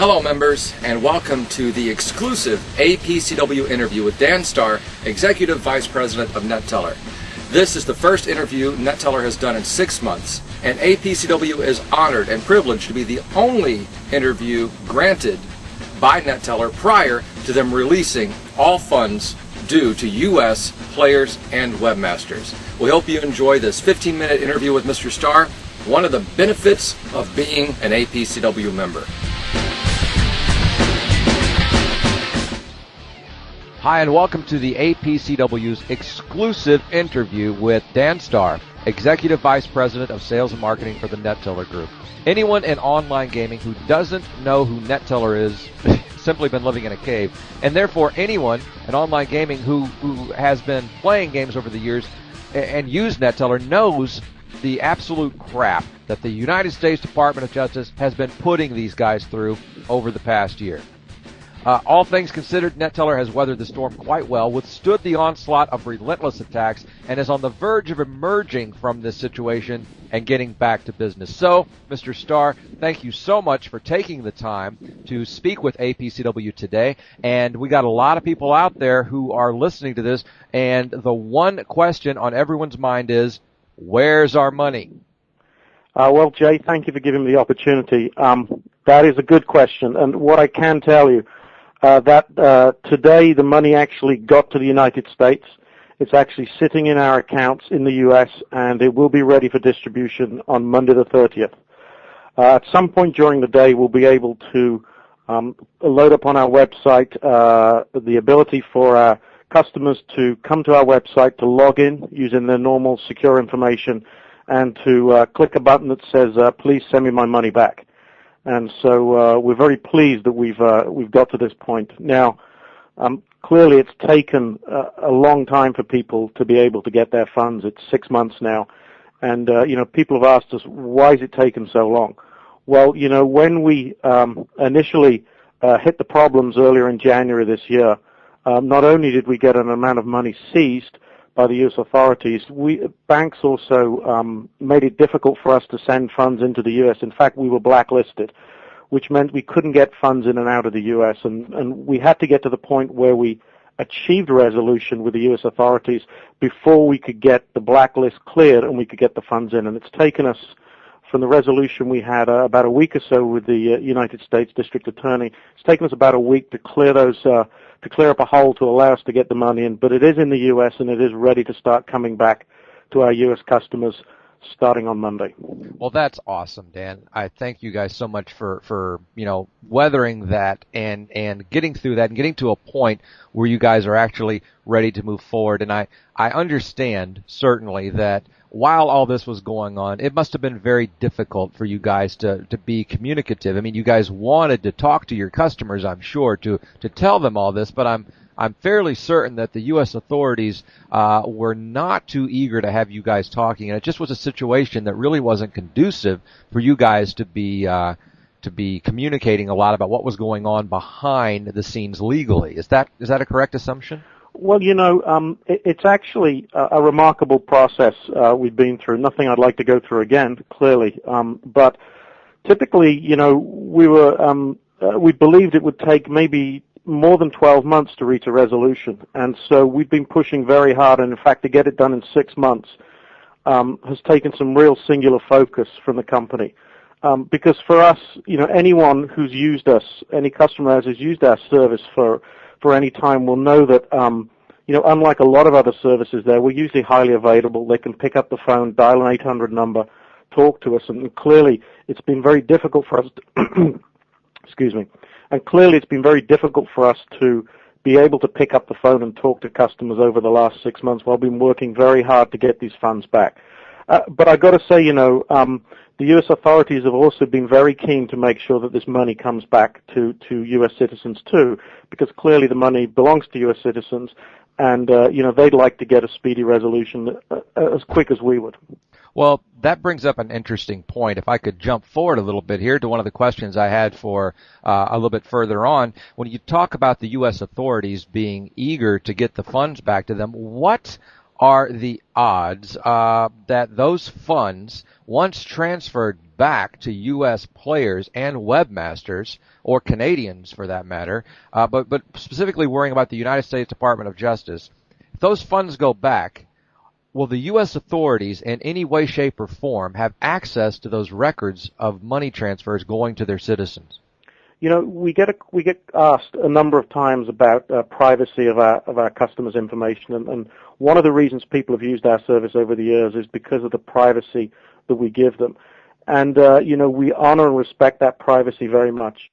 Hello members, and welcome to the exclusive APCW interview with Dan Starr, Executive Vice President of NETeller. This is the first interview NETeller has done in 6 months, and APCW is honored and privileged to be the only interview granted by NETeller prior to them releasing all funds due to U.S. players and webmasters. We hope you enjoy this 15-minute interview with Mr. Starr, one of the benefits of being an APCW member. Hi, and welcome to the APCW's exclusive interview with Dan Starr, Executive Vice President of Sales and Marketing for the NETeller Group. Anyone in online gaming who doesn't know who NETeller is simply been living in a cave, and therefore anyone in online gaming who has been playing games over the years and used NETeller knows the absolute crap that the United States Department of Justice has been putting these guys through over the past year. All things considered, NETeller has weathered the storm quite well, withstood the onslaught of relentless attacks, and is on the verge of emerging from this situation and getting back to business. So, Mr. Starr, thank you so much for taking the time to speak with APCW today. And we got a lot of people out there who are listening to this, and the one question on everyone's mind is, where's our money? Well, Jay, thank you for giving me the opportunity. That is a good question, and what I can tell you, that today the money actually got to the United States. It's actually sitting in our accounts in the U.S., and it will be ready for distribution on Monday the 30th. At some point during the day, we'll be able to load up on our website the ability for our customers to come to our website to log in using their normal secure information and to click a button that says, please send me my money back. And so we're very pleased that we've got to this point. Now, clearly it's taken a long time for people to be able to get their funds. It's 6 months now. And, people have asked us, why is it taken so long? Well, when we initially hit the problems earlier in January this year, not only did we get an amount of money seized by the U.S. authorities, banks also made it difficult for us to send funds into the U.S. In fact, we were blacklisted, which meant we couldn't get funds in and out of the U.S. And we had to get to the point where we achieved resolution with the U.S. authorities before we could get the blacklist cleared and we could get the funds in. And it's taken us, from the resolution we had about a week or so with the United States District Attorney, it's taken us about a week to clear those to clear up a hole to allow us to get the money in, but it is in the U.S. and it is ready to start coming back to our U.S. customers starting on Monday. Well, that's awesome, Dan. I thank you guys so much for weathering that and getting through that and getting to a point where you guys are actually ready to move forward. And I understand certainly that while all this was going on, it must have been very difficult for you guys to be communicative. I mean, you guys wanted to talk to your customers, I'm sure, to tell them all this, but I'm fairly certain that the U.S. authorities were not too eager to have you guys talking, and it just was a situation that really wasn't conducive for you guys to be communicating a lot about what was going on behind the scenes legally. Is that a correct assumption? Well, it's actually a remarkable process we've been through. Nothing I'd like to go through again, clearly. But typically, we believed it would take maybe more than 12 months to reach a resolution. And so we've been pushing very hard, and in fact, to get it done in 6 months has taken some real singular focus from the company. Because for us, anyone who's used us, any customer who's used our service for any time will know that, unlike a lot of other services there, we're usually highly available. They can pick up the phone, dial an 800 number, talk to us, and clearly it's been very difficult for us to excuse me. And clearly it's been very difficult for us to be able to pick up the phone and talk to customers over the last 6 months while we've been working very hard to get these funds back. But I've got to say, the U.S. authorities have also been very keen to make sure that this money comes back to U.S. citizens too, because clearly the money belongs to U.S. citizens, and they'd like to get a speedy resolution as quick as we would. Well, that brings up an interesting point. If I could jump forward a little bit here to one of the questions I had for a little bit further on, when you talk about the U.S. authorities being eager to get the funds back to them, what are the odds that those funds, once transferred back to U.S. players and webmasters, or Canadians for that matter, but specifically worrying about the United States Department of Justice, if those funds go back, will the U.S. authorities in any way, shape, or form have access to those records of money transfers going to their citizens? You know, we get asked a number of times about privacy of our customers' information, and one of the reasons people have used our service over the years is because of the privacy that we give them. And you know, we honor and respect that privacy very much.